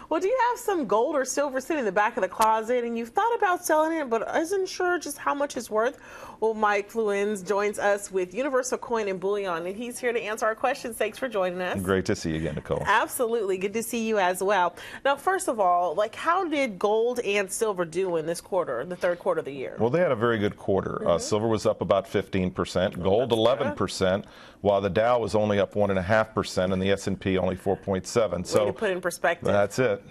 Well, do you have some gold or silver sitting in the back of the closet and you've thought about selling it but isn't sure just how much it's worth? Well, Mike Fuljenz joins us with Universal Coin and Bullion, and he's here to answer our questions. Thanks for joining us. Great to see you again, Nicole. Absolutely. Good to see you as well. Now, first of all, how did gold and silver do in this quarter, the third quarter of the year? Well, they had a very good quarter. Silver was up about 15%, gold 11%, while the Dow was only up 1.5% and the S&P only 4.7%. So to put in perspective. That's it.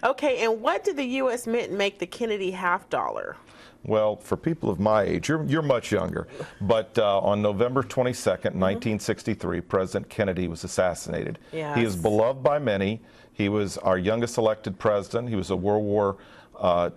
Okay, and what did the U.S. Mint make the Kennedy half dollar? Well, for people of my age, you're much younger, but on November 22nd, 1963, President Kennedy was assassinated. Yes. He is beloved by many. He was our youngest elected president. He was a World War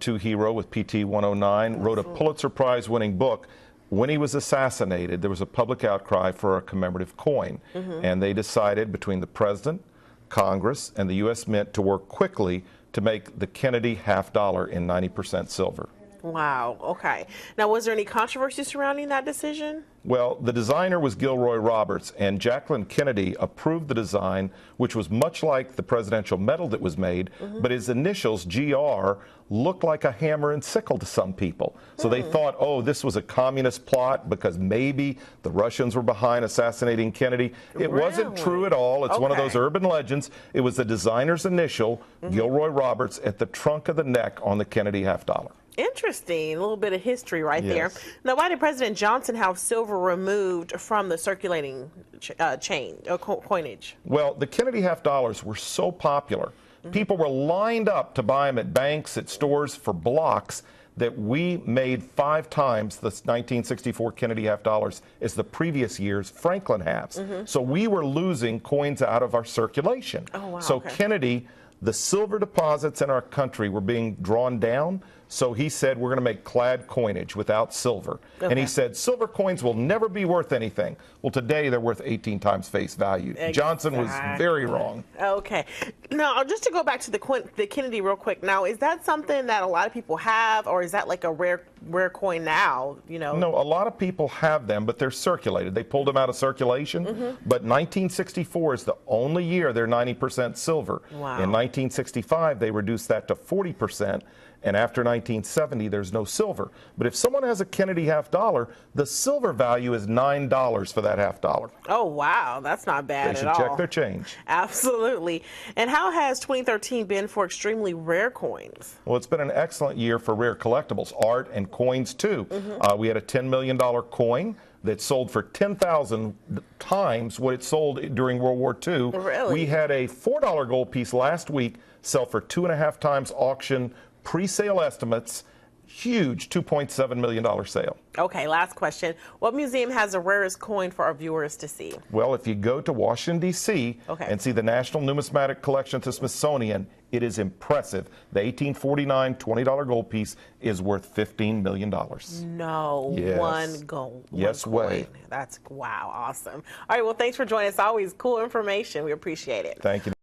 II hero with PT 109, wrote a Pulitzer Prize winning book. When he was assassinated, there was a public outcry for a commemorative coin, and they decided between the president, Congress, and the U.S. Mint to work quickly to make the Kennedy half dollar in 90% silver. Wow. Okay. Now, was there any controversy surrounding that decision? Well, the designer was Gilroy Roberts, and Jacqueline Kennedy approved the design, which was much like the presidential medal that was made, but his initials, GR, looked like a hammer and sickle to some people. So they thought, oh, this was a communist plot because maybe the Russians were behind assassinating Kennedy. It wasn't true at all. It's one of those urban legends. It was the designer's initial, Gilroy Roberts, at the trunk of the neck on the Kennedy half dollar. Interesting. A little bit of history right there. Now, why did President Johnson have silver removed from the circulating coinage? Well, the Kennedy half dollars were so popular. People were lined up to buy them at banks, at stores for blocks, that we made 5 times the 1964 Kennedy half dollars as the previous year's Franklin halves. So we were losing coins out of our circulation. Oh, wow. So Kennedy, the silver deposits in our country were being drawn down. So he said, we're going to make clad coinage without silver. And he said, silver coins will never be worth anything. Well, today they're worth 18 times face value. Exactly. Johnson was very wrong. Okay. Now, just to go back to the Kennedy real quick. Now, is that something that a lot of people have, or is that like a rare coin now? You know? No, a lot of people have them, but they're circulated. They pulled them out of circulation. But 1964 is the only year they're 90% silver. Wow. In 1965, they reduced that to 40%. And after 1970, there's no silver. But if someone has a Kennedy half dollar, the silver value is $9 for that half dollar. Oh, wow. That's not bad at all. They should check their change. Absolutely. And how has 2013 been for extremely rare coins? Well, it's been an excellent year for rare collectibles, art and coins, too. We had a $10 million coin that sold for 10,000 times what it sold during World War II. Really? We had a $4 gold piece last week sell for 2.5 times auction pre-sale estimates. Huge $2.7 million sale. Okay, last question. What museum has the rarest coin for our viewers to see? Well, if you go to Washington, D.C. and see the National Numismatic Collection at the Smithsonian, it is impressive. The 1849 $20 gold piece is worth $15 million. No, yes. One gold. Yes way. That's, wow, awesome. All right, well, thanks for joining us. Always cool information. We appreciate it. Thank you.